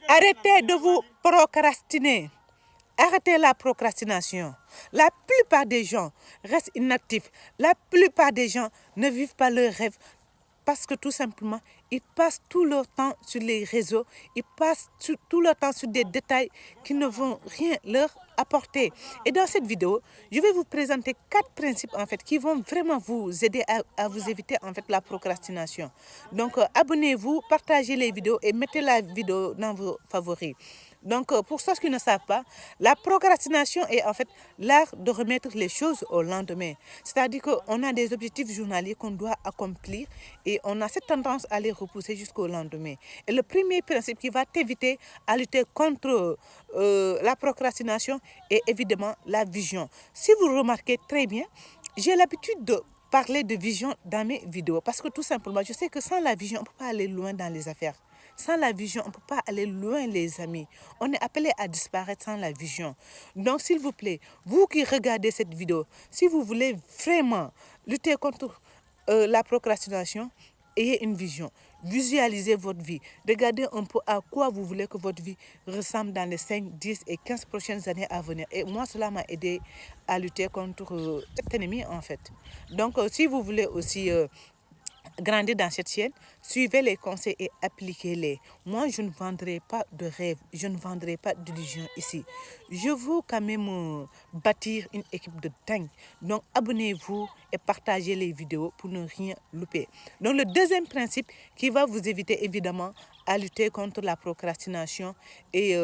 Arrêtez de vous procrastiner. Arrêtez la procrastination. La plupart des gens restent inactifs. La plupart des gens ne vivent pas leurs rêves parce que tout simplement, ils passent tout leur temps sur les réseaux. Ils passent tout leur temps sur des détails qui ne vont rien leur apporter. Et dans cette vidéo, je vais vous présenter 4 principes en fait qui vont vraiment vous aider à vous éviter en fait la procrastination. Donc abonnez-vous, partagez les vidéos et mettez la vidéo dans vos favoris. Donc, pour ceux qui ne savent pas, la procrastination est en fait l'art de remettre les choses au lendemain. C'est-à-dire qu'on a des objectifs journaliers qu'on doit accomplir et on a cette tendance à les repousser jusqu'au lendemain. Et le premier principe qui va t'éviter à lutter contre la procrastination est évidemment la vision. Si vous remarquez très bien, j'ai l'habitude de parler de vision dans mes vidéos parce que tout simplement, je sais que sans la vision, on ne peut pas aller loin dans les affaires. Sans la vision, on ne peut pas aller loin, les amis. On est appelé à disparaître sans la vision. Donc, s'il vous plaît, vous qui regardez cette vidéo, si vous voulez vraiment lutter contre la procrastination, ayez une vision. Visualisez votre vie. Regardez un peu à quoi vous voulez que votre vie ressemble dans les 5, 10 et 15 prochaines années à venir. Et moi, cela m'a aidé à lutter contre cet ennemi, en fait. Donc, si vous voulez aussi grandir dans cette chaîne, suivez les conseils et appliquez-les. Moi, je ne vendrai pas de rêve, je ne vendrai pas d'illusions ici. Je veux quand même bâtir une équipe de dingue. Donc, abonnez-vous et partagez les vidéos pour ne rien louper. Donc, le deuxième principe qui va vous éviter évidemment à lutter contre la procrastination est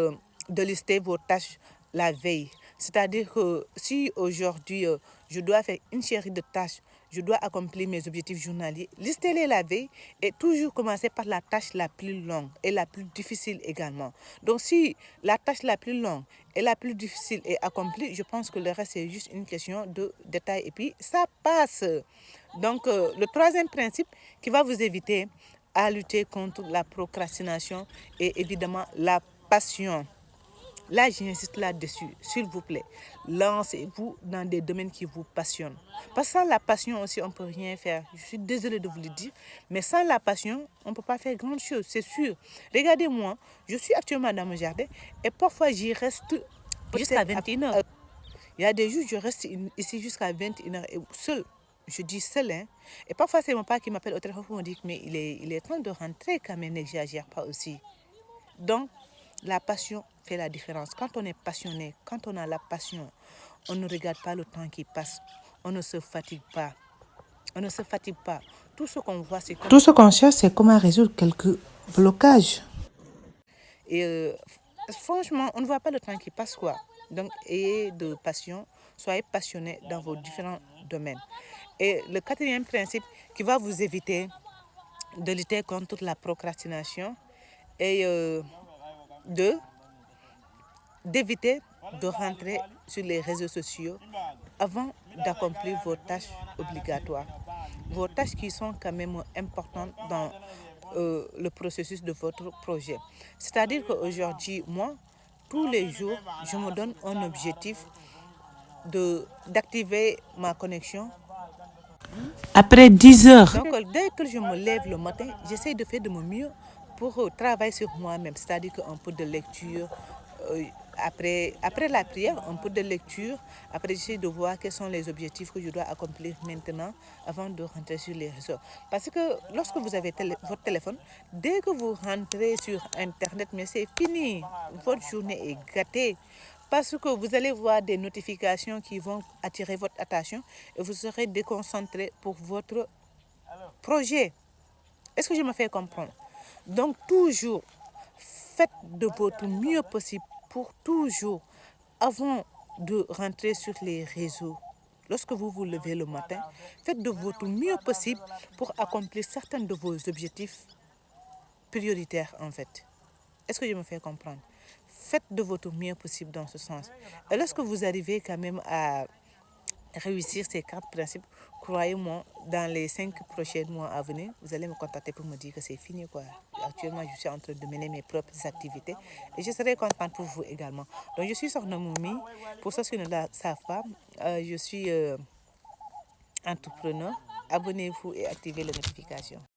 de lister vos tâches la veille. C'est-à-dire que si aujourd'hui je dois faire une série de tâches, je dois accomplir mes objectifs journaliers, listez-les la veille et toujours commencer par la tâche la plus longue et la plus difficile également. Donc si la tâche la plus longue et la plus difficile est accomplie, je pense que le reste c'est juste une question de détail et puis ça passe. Donc le troisième principe qui va vous éviter à lutter contre la procrastination est évidemment la passion. Là, j'insiste là-dessus, s'il vous plaît. Lancez-vous dans des domaines qui vous passionnent. Parce que sans la passion aussi, on ne peut rien faire. Je suis désolée de vous le dire, mais sans la passion, on ne peut pas faire grand chose, c'est sûr. Regardez-moi, je suis actuellement dans mon jardin et parfois j'y reste jusqu'à 21h. Il y a des jours, je reste ici jusqu'à 21h et seul. Je dis seul, hein. Et parfois, c'est mon père qui m'appelle au téléphone pour me dire mais il est temps de rentrer quand même, n'exagère pas aussi. Donc, la passion fait la différence. Quand on est passionné, quand on a la passion, on ne regarde pas le temps qui passe. On ne se fatigue pas. On ne se fatigue pas. Tout ce qu'on voit, c'est Tout ce qu'on cherche, c'est comment résoudre quelques blocages. Et franchement, on ne voit pas le temps qui passe, quoi. Donc, ayez de passion. Soyez passionné dans vos différents domaines. Et le quatrième principe qui va vous éviter de lutter contre la procrastination est d'éviter de rentrer sur les réseaux sociaux avant d'accomplir vos tâches obligatoires. Vos tâches qui sont quand même importantes dans le processus de votre projet. C'est-à-dire qu'aujourd'hui, moi, tous les jours, je me donne un objectif d'activer ma connexion Après 10 heures, donc, dès que je me lève le matin, j'essaie de faire de mon mieux pour travailler sur moi-même. C'est-à-dire qu'un peu de lecture, après la prière, un peu de lecture. Après, j'essaie de voir quels sont les objectifs que je dois accomplir maintenant avant de rentrer sur les réseaux. Parce que lorsque vous avez votre téléphone, dès que vous rentrez sur Internet, mais c'est fini. Votre journée est gâtée. Parce que vous allez voir des notifications qui vont attirer votre attention et vous serez déconcentré pour votre projet. Est-ce que je me fais comprendre? Donc, toujours, faites de votre mieux possible pour toujours, avant de rentrer sur les réseaux, lorsque vous vous levez le matin, faites de votre mieux possible pour accomplir certains de vos objectifs prioritaires, en fait. Est-ce que je me fais comprendre? Faites de votre mieux possible dans ce sens. Et lorsque vous arrivez quand même à réussir ces 4 principes, croyez-moi, dans les 5 prochains mois à venir, vous allez me contacter pour me dire que c'est fini, quoi. Actuellement, je suis en train de mener mes propres activités et je serai contente pour vous également. Donc, je suis Sokhna Momy. Pour ceux qui ne le savent pas, je suis entrepreneur. Abonnez-vous et activez les notifications.